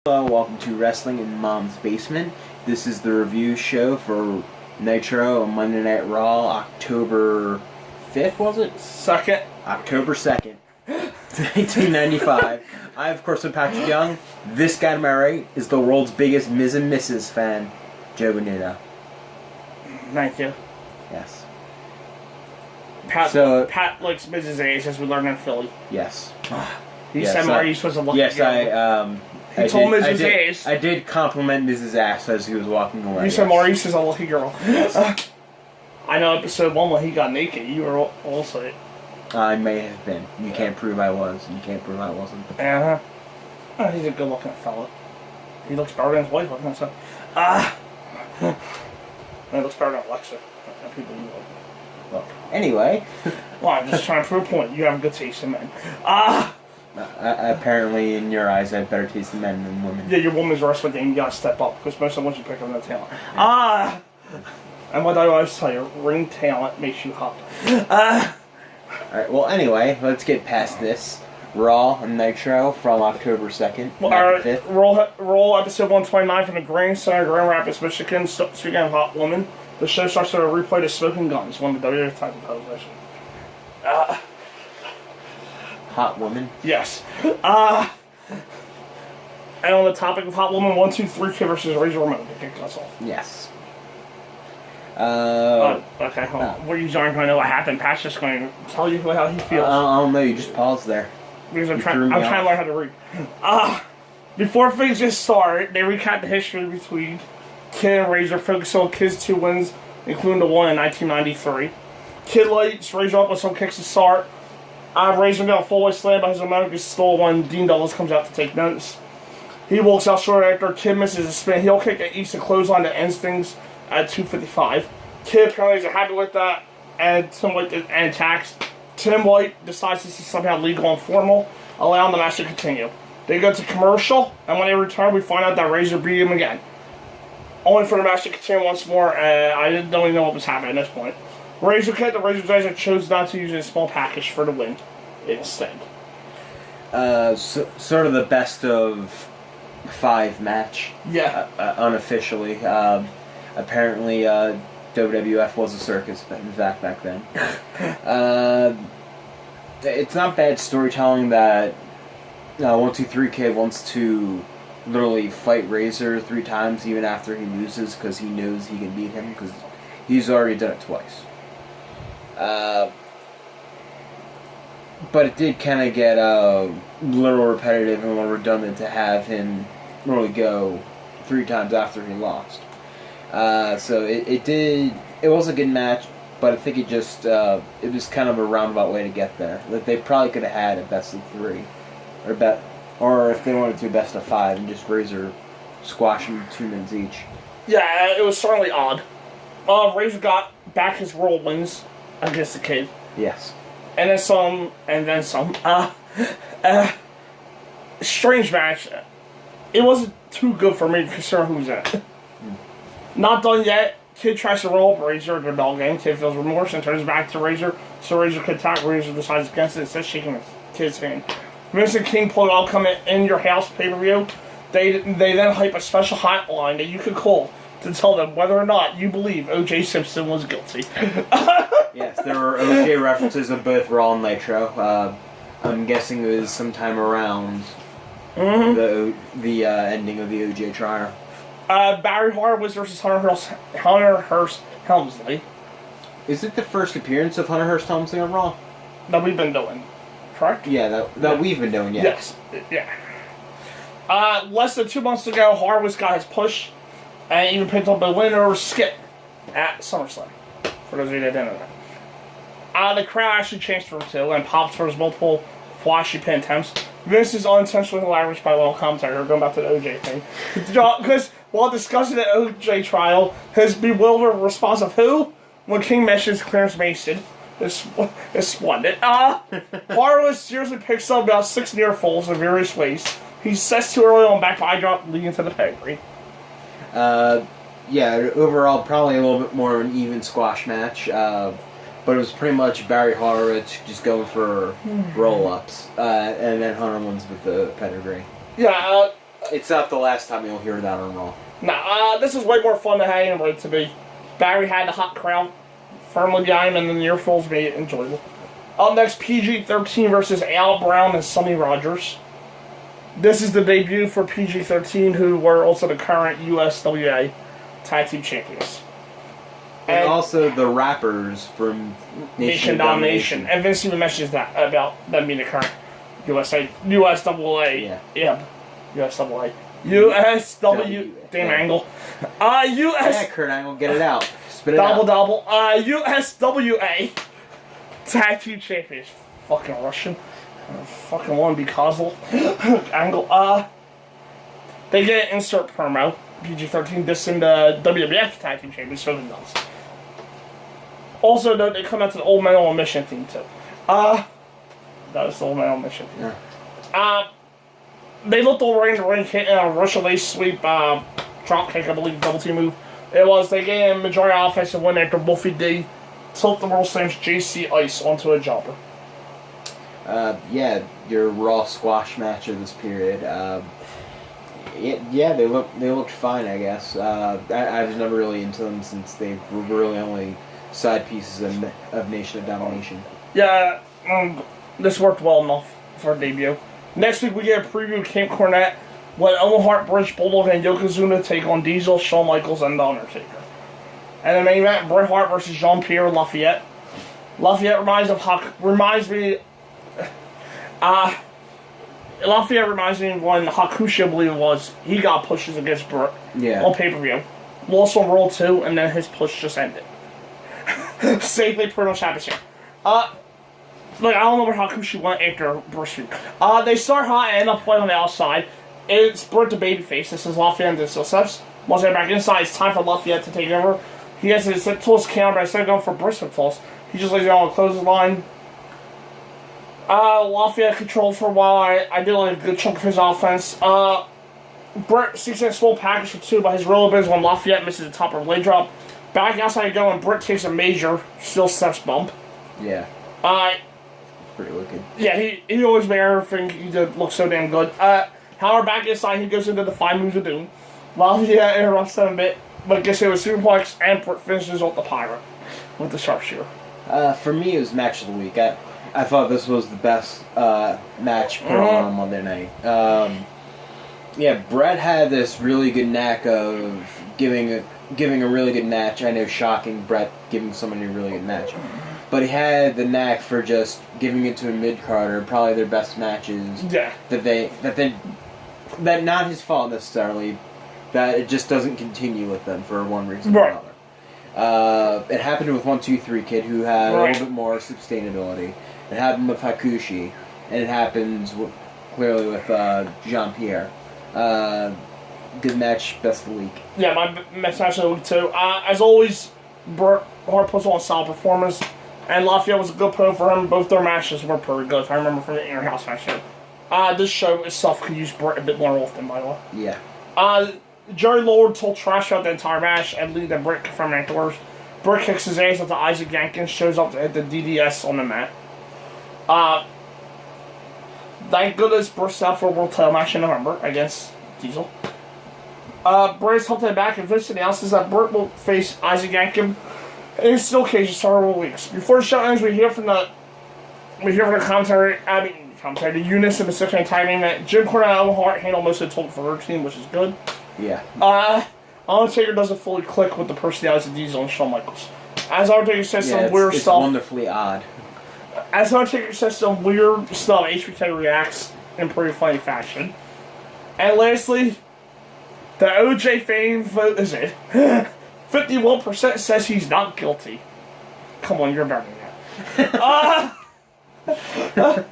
Hello, welcome to Wrestling in Mom's Basement. This is the review show for Nitro on Monday Night Raw, October 5th, was it? October 2nd, 1995. I, of course, am Patrick Young. This guy to my right is the world's biggest Ms. and Mrs. fan, Joe Bonito. Thank you. Yes. Pat likes Mrs. A's, as we learned in Philly. Yes. He said Maurice was a lucky girl. He told Mrs. A's. I did compliment Mrs. Ass as he was walking away. You said Maurice is a lucky girl. I know episode 1 when he got naked, you were also it. I may have been. You can't prove I was. You can't prove I wasn't. Uh-huh. Oh, he's a good-looking fella. He looks better than his wife, wasn't so. He looks better than Alexa. People you love. Well, anyway. Well, I'm just trying to prove a point. You have a good taste in men. Apparently, in your eyes, I have better taste in men than women. Yeah, your woman's wrestling game, you gotta step up, because most of the ones you pick up no talent. And what I always tell you, ring talent makes you hot. Alright, well, anyway, let's get past this. Raw and Nitro from October 2nd. Well, alright, roll episode 129 from the Grand Center, Grand Rapids, Michigan. Speaking of hot woman, the show starts with a replay of Smoking Guns, one of the WWF title television. Hot woman? Yes. And on the topic of hot woman, 1, 2, 3 Kid versus Razor Ramon to kick us off. Yes. Okay, hold on. What are you aren't going to know what happened? Pat's just going to tell you how he feels. I don't know, you just paused there. Because I'm trying to learn how to read. Before things just start, they recap the history between Kid and Razor, focusing on Kid's 2 wins, including the one in 1993. Kid lights Razor up with some kicks to start. Razor got a full-way slam by his Malenko stole when Dean Douglas comes out to take notes. He walks out short after Kid misses a spin heel kick that eats a clothesline that ends things at 2:55. Kid apparently is happy with that, and Tim White attacks. Tim White decides this is somehow legal and formal, allowing the match to continue. They go to commercial, and when they return, we find out that Razor beat him again. Only for the match to continue once more, I don't even know what was happening at this point. Razor Kid, the Razor Razor, chose not to use a small package for the win instead. Sort of the best of 5 match. Yeah. Unofficially. Apparently, WWF was a circus, in fact, back then. It's not bad storytelling that 1, 2, 3 Kid wants to literally fight Razor 3 times even after he loses because he knows he can beat him because he's already done it twice. But it did kind of get a little repetitive and a little redundant to have him really go 3 times after he lost. So it was a good match, but I think it was kind of a roundabout way to get there. That they probably could have had a best of 3, or if they wanted to, best of 5, and just Razor squash them 2 minutes each. Yeah, it was certainly odd. Razor got back his world wins against the Kid. Yes. And then some. Strange match. It wasn't too good for me to consider who's in it. Not done yet. Kid tries to roll up Razor in the bell game. Kid feels remorse and turns back to Razor. So Razor can attack. Razor decides against it instead of shaking Kid's hand. Vince and King pull out coming in your house pay-per-view. They then hype a special hotline that you could call to tell them whether or not you believe O.J. Simpson was guilty. Yes, there were O.J. references of both Raw and Nitro. I'm guessing it was sometime around the ending of the O.J. trial. Barry Hart was versus Hunter Hearst Helmsley. Is it the first appearance of Hunter Hearst Helmsley on Raw? That we've been doing, correct? Yeah, that we've been doing, yes. Yeah. Less than 2 months ago, Hart got his push and even picked up a win over Skip at SummerSlam. For those of you that didn't know that. The crowd actually chants for him too and pops for his multiple flashy pin attempts. Vince is unintentionally hilarious by little commentary. Going back to the OJ thing. Because while discussing the OJ trial, his bewildered response of who? When King mentions Clarence Mason is splendid. Harwood seriously picks up about 6 near falls in various ways. He sets too early on back by drop leading to the pedigree. Yeah, overall, probably a little bit more of an even squash match. But it was pretty much Barry Horowitz just going for roll-ups. And then Hunter wins with the pedigree. Yeah, It's not the last time you'll hear that on Raw. Nah, this is way more fun than I wanted it to be. Barry had the hot crowd firmly behind him, and the earfuls made it enjoyable. Up next, PG-13 versus Al Brown and Sonny Rogers. This is the debut for PG-13, who were also the current USWA Tag Team Champions. And also the rappers from Nation Domination. And Vince even mentions that about them being the current USWA. Yeah. USWA. USW. Damn Angle. Yeah, Kurt Angle, get it out. Spit it out. Double. USWA Tag Team Champions. Fucking Russian. Fucking want to be Kozlov. Angle. They get insert promo. PG-13 dissing the WWF Tag Team Champions. So does. Also, note they come out to the Old Man on a Mission theme too. That was the Old Man on a Mission theme. Yeah. They looked over in the ring, hitting a Russian lace sweep, drop kick, I believe, double team move. They gave him majority offensive win after Wolfie D took the World Slams JC Ice onto a jobber. Yeah, your Raw squash match of this period. Yeah, they looked fine, I guess. I was never really into them since they were really only side pieces of Nation of Domination. Yeah, this worked well enough for a debut. Next week we get a preview of Camp Cornette when Owen Hart, British Bulldog, and Yokozuna take on Diesel, Shawn Michaels, and The Undertaker. And the main event, Bret Hart versus Jean-Pierre Lafitte. Lafitte reminds me of when Hakushi, I believe it was, he got pushes against Bret on pay-per-view. Lost on Raw 2, and then his push just ended. Same thing pretty much happens here. I don't know where Hakushi went after Bruce. They start hot and end up fighting on the outside. It's Bret the babyface. This is Lafayette and the steps. Once they're back inside, it's time for Lafayette to take over. He has his toss counter, but instead of going for Bret's toss, he just lays it on a clothesline. Lafayette controls for a while. I did like a good chunk of his offense. Bret seeks a small package for 2 by his rollers when Lafayette misses the top of a leg drop. Back outside go, and Bret takes a major still steps bump. Yeah. Pretty wicked. Yeah, he always made everything he did look so damn good. However, back inside, he goes into the 5 moves of doom. Lafayette interrupts them a bit, but gets hit with superplex, and Bret finishes off the Pirate with the sharpshooter. For me, it was match of the week. I thought this was the best match put on Monday night. Yeah, Bret had this really good knack of giving a really good match. I know, shocking, Bret giving somebody a really good match. But he had the knack for just giving it to a mid-carder, probably their best matches. Yeah. That not his fault necessarily, that it just doesn't continue with them for one reason or another. It happened with 1-2-3 Kid, who had a little bit more sustainability. It happened with Hakushi, and it happens clearly with Jean-Pierre. Good match, best of the week. Yeah, my best match of the week too. As always, Bret Hart puts on a solid performance, and Lafayette was a good opponent for him. Both their matches were pretty good, if I remember from the Inner House match show. This show itself could use Bret a bit more often, by the way. Yeah. Jerry Lord told trash about the entire match, and Lee that Bret confirmed afterwards. Bret kicks his ass after Isaac Jenkins shows up to hit the DDS on the mat. Thank goodness Bret's out for a world title match in November against Diesel. Bret's helped him back, and Vince announces that Bret will face Isaac Jenkins in his steel cage in several weeks. Before the show ends, we hear from the commentary, the units in the 6-man tag team that Jim Cornette and Owen Hart handle most of the total for her team, which is good. Yeah. Undertaker doesn't fully click with the personalities of Diesel and Shawn Michaels. As Undertaker says some weird stuff. It's wonderfully odd. As Undertaker says some weird stuff, HBK reacts in pretty funny fashion. And lastly, the OJ fame vote is it. 51% says he's not guilty. Come on, you're better than that.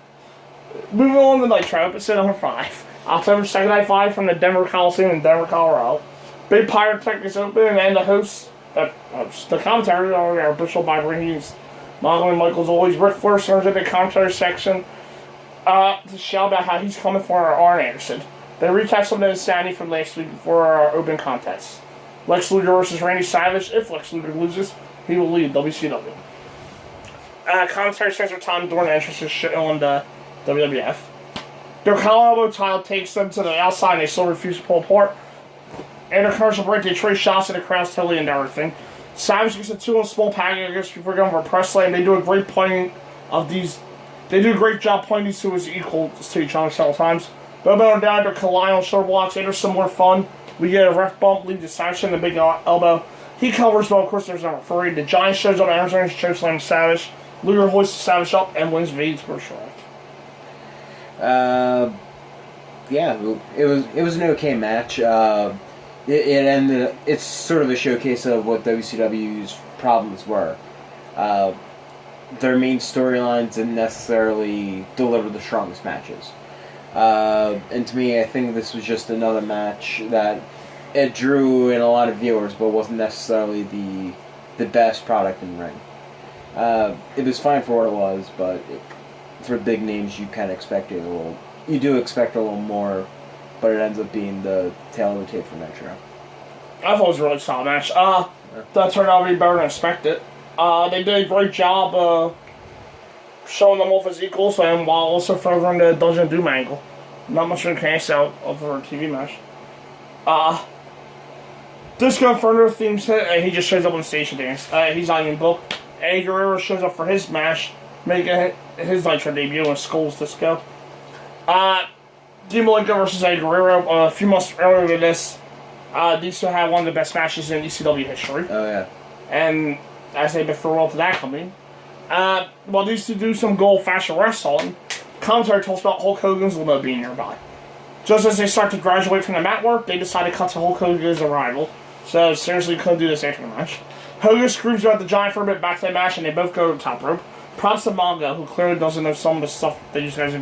Moving on to Nitro, episode number 5. October 2nd, Night 5 from the Denver Coliseum in Denver, Colorado. Big Pyrotechnics open, and the hosts, the commentary are Bishop by Rings. Michael and Michael's always. Rick Flair turns into the commentary section to shout about how he's coming for Arn Anderson. They recap some of the insanity from last week before our open contest. Lex Luger versus Randy Savage. If Lex Luger loses, he will lead WCW. Commentary spends their time during the entrance shit on the WWF. Their collar elbow title takes them to the outside and they still refuse to pull apart. And their commercial break, they trade shots at the crowds totally into everything. Savage gets a 2 on small packages before going for a press slam. They do a great pointing of these. They do a great job pointing these two as equal to each other several times. Bobo and down to collide on shoulder blocks. And there's some more fun. We get a ref bump, lead to Savage in the big elbow. He covers, but of course there's no referee. The Giant shows up, enters, chokeslams Savage. Luger hoists Savage up and wins Vade's first round. Yeah, it was an okay match. It ended. It's sort of a showcase of what WCW's problems were. Their main storylines didn't necessarily deliver the strongest matches. And to me, I think this was just another match that it drew in a lot of viewers, but wasn't necessarily the best product in the ring. It was fine for what it was, but for big names, you kind of expected a little. You do expect a little more, but it ends up being the tail of the tape for Nitro. I thought it was a really solid match. That turned out to be better than expected. They did a great job showing them off as equals, and while also furthering the Dungeon of Doom angle. Not much of a case out of a TV match. Disco Inferno themes hit, and he just shows up on stage and dance. He's not even booked. Eddie Guerrero shows up for his match, making his Nitro debut and skulls Disco. Malenko versus Eddie Guerrero. A few months earlier than this, these two had one of the best matches in ECW history. Oh, yeah. And as they been farewell to that company. While these two do some gold fashion wrestling, commentary tells about Hulk Hogan's limo being nearby. Just as they start to graduate from the mat work, they decide to cut to Hulk Hogan's arrival. So seriously, couldn't do this after the match. Hogan screams about the Giant for a bit back to the match, and they both go to the top rope. Props to Mongo, who clearly doesn't know some of the stuff that you guys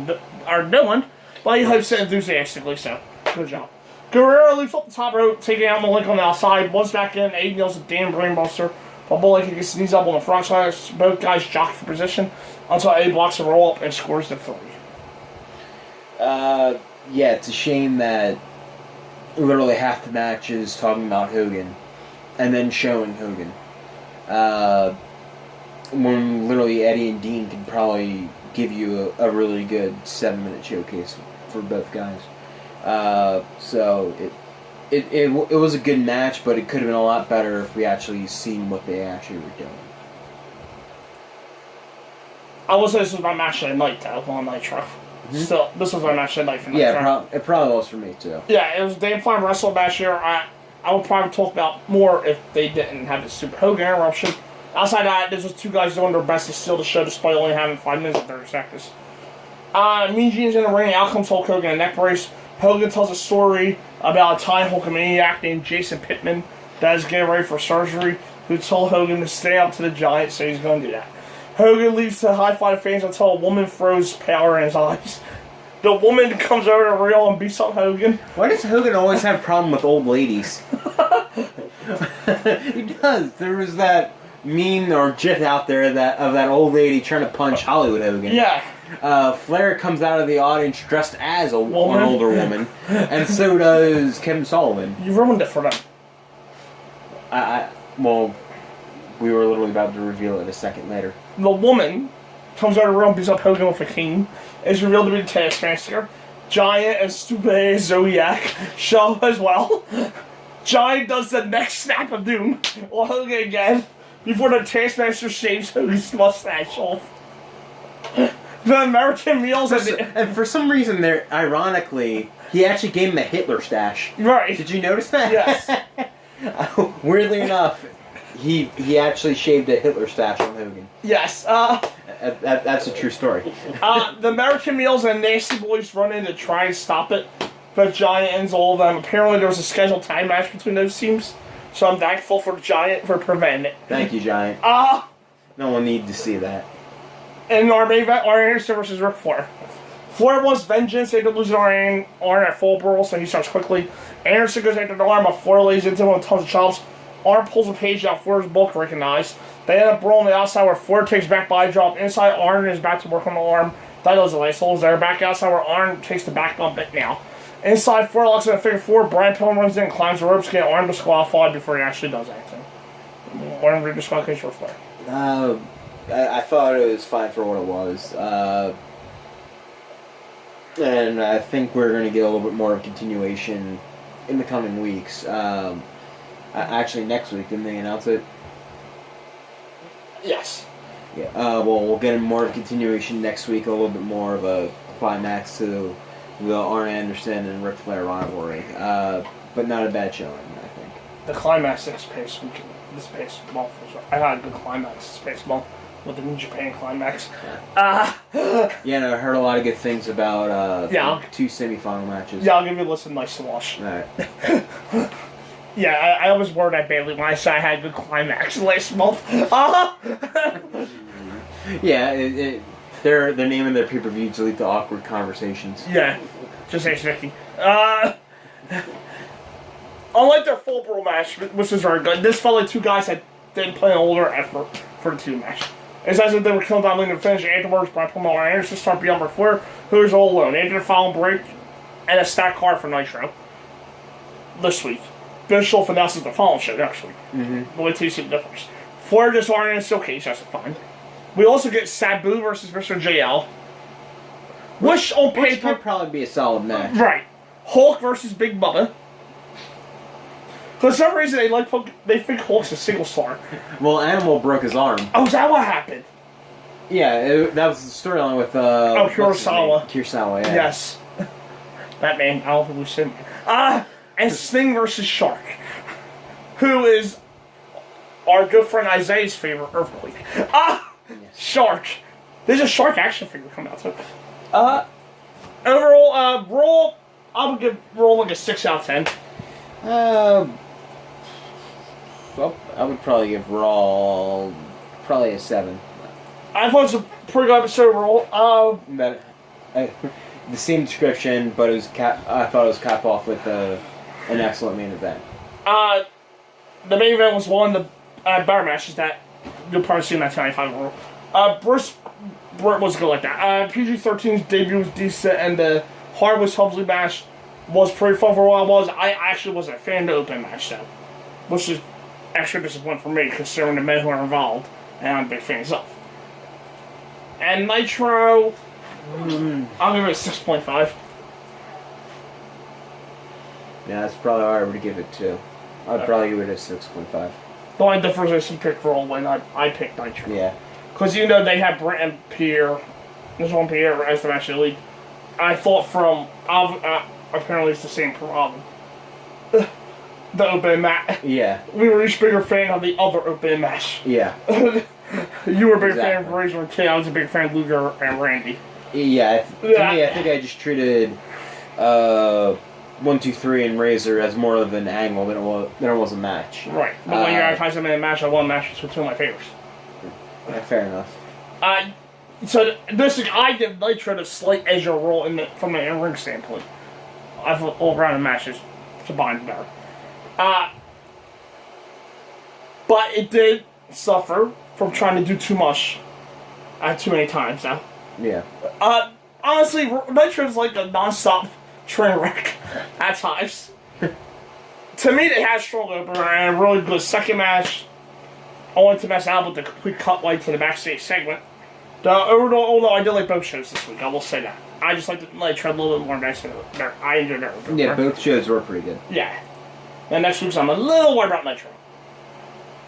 are doing, but he hypes it enthusiastically, so good job. Guerrero leaps up the top rope, taking out Malenko on the outside. Once back in, Aiden yells a damn brainbuster, while Malenko gets his knees up on the front side. Both guys jockey for position until Aiden blocks a roll up and scores the 3. Yeah, it's a shame that literally half the match is talking about Hogan and then showing Hogan. When literally Eddie and Dean could probably give you a really good 7-minute showcase for both guys. So it was a good match, but it could have been a lot better if we actually seen what they actually were doing. I will say this was my match of the night, though, on Nitro. Mm-hmm. Still, this was my match of the night for Nitro. Yeah, it probably was for me, too. Yeah, it was a damn fine wrestling match here. I would probably talk about more if they didn't have the Super Hogan interruption. Outside that, this was two guys doing their best to steal the show despite only having 5 minutes and 30 seconds. Mean Gene's in the ring, out comes Hulk Hogan in a neck brace. Hogan tells a story about a Thai Hulkamaniac named Jason Pittman that is getting ready for surgery, who told Hogan to stay up to the Giant, so he's going to do that. Hogan leaves to high-five fans until a woman throws power in his eyes. The woman comes over to the rail and beats up Hogan. Why does Hogan always have a problem with old ladies? He does. There was that meme or gif out there of that old lady trying to punch Hollywood Hogan. Yeah. Flair comes out of the audience dressed as an older woman, and so does Kevin Sullivan. You ruined it for them. Well, we were literally about to reveal it a second later. The woman comes out of the room, beats up Hogan with a cane. Is revealed to be the Taskmaster. Giant and stupid Zodiac show up as well. Giant does the next snap of doom while Hogan again before the Taskmaster shaves Hogan's mustache off. The American meals and for some reason, there, ironically, he actually gave him a Hitler stash. Right. Did you notice that? Yes. Weirdly enough, he actually shaved a Hitler stash on Hogan. Yes. That's a true story. The American Meals and Nasty Boys run in to try and stop it, but Giant ends all of them. Apparently, there was a scheduled time match between those teams, so I'm thankful for Giant for preventing it. Thank you, Giant. No one needed to see that. And our main event, Arn Anderson versus Ric Flair. Flair wants vengeance after losing Arn at Full Brawl, so he starts quickly. Anderson goes after the arm, but Flair lays into him with tons of chops. Arn pulls a page out, Flair's bulk recognized. They end up brawling on the outside where Flair takes back body drop. Inside, Arn is back to work on the arm. That doesn't last. Souls there. Back outside where Arn takes the back bump it now. Inside, Flair locks in a figure 4. Brian Pillman runs in and climbs the ropes, getting Arn disqualified before he actually does anything. Arn disqualification for Flair. I thought it was fine for what it was. And I think we're going to get a little bit more of continuation in the coming weeks. Actually, next week, didn't they announce it? Yes. Yeah. Well, we'll get more of a continuation next week, a little bit more of a climax to the Arn Anderson and Ric Flair rivalry. But not a bad showing, I think. The climax this past month I had a good climax this past month with the New Japan climax. Yeah, no, I heard a lot of good things about two semifinal matches. Yeah, I'll give you a listen. Nice to watch. All right. Yeah, I always word that badly when I say I had a good climax last month. Yeah, they're naming their pay-per-view to lead to awkward conversations. Yeah, just ask Vicky. Unlike their full brawl match, which was very good, this felt like two guys that didn't play an older effort for the two match. It's as if they were killing down leading to finish afterwards by pulling Arn Anderson start beyond number 4, who was all alone. After the following break and a stacked card for Nitro this week. Bischoff announces the following show next week. Mm-hmm. Wait till you see the difference. Flair just Arn Anderson case, that's fine. We also get Sabu versus Mr. JL. Which on paper could probably be a solid match. Right. Hulk versus Big Bubba. For some reason, they think Hulk's a single star. Well, Animal broke his arm. Oh, is that what happened? Yeah, that was the storyline with Kurosawa. Kurosawa, yeah. Yes. That man, I don't think we've seen. And Sting versus Shark, who is our good friend Isaiah's favorite Earthquake. Yes. Shark. There's a Shark action figure coming out too. Overall, Raw, I would give Raw like a 6 out of 10. Well, I would probably give Raw probably a 7. I thought it was a pretty good episode overall. The same description, but it was I thought it was capped off with an excellent main event. The main event was one of the better matches that you'll probably see in that 95 Raw. Bret was good like that. PG-13's debut was decent, and the Hart vs. Hubsley match was pretty fun for what it was. I actually wasn't a fan of the open match, though, which is extra disappointing for me, considering the men who are involved, and I'm big fans of. And Nitro, I'll give it a 6.5. Yeah, that's probably what I would give it too. I'd probably give it a 6.5. The only difference is he picked Raw when I picked Nitro. Yeah. Because you know they had Bret and Pierre, this one Pierre as the match of the league. I thought from, apparently it's the same problem. The open match. Yeah. We were each bigger fan of the other open match. Yeah. You were a big fan of Razor and Kid. I was a big fan of Luger and Randy. Yeah, to me, I think I just treated 1, 2, 3 and Razor as more of an angle than it was a match. Right. But when you're advertising in a match, I won matches with two of my favorites. Yeah, fair enough. So I give Nitro the slight edge of Raw from an in-ring standpoint. I thought all around the matches combined better. But it did suffer from trying to do too much too many times now. Yeah. Honestly, Nitro's like a non-stop train wreck at times. To me, they had a strong opener and a really good second match. I wanted to mess out with the complete cut light to the backstage segment. Although I did like both shows this week, I will say that. I just like the Nitro a little bit more nice. I enjoyed it. Yeah, both shows were pretty good. Yeah. And next week's I'm a little worried about Nitro.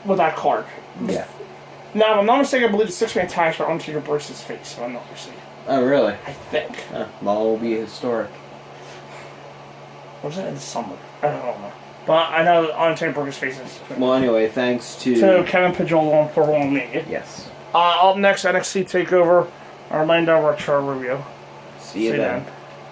With that card. Yeah. Now, if I'm not mistaken, I believe the 6-man tags for Undertaker breaks his face, if I'm not mistaken. Oh, really? I think. Well, it will be historic. Or was it in the summer? I don't know. But I know Undertaker broke his face. Well, anyway, thanks to Kevin Pajolo for Wrong Media. Yes. Up next, NXT TakeOver, Orlando Retro Review. See you then.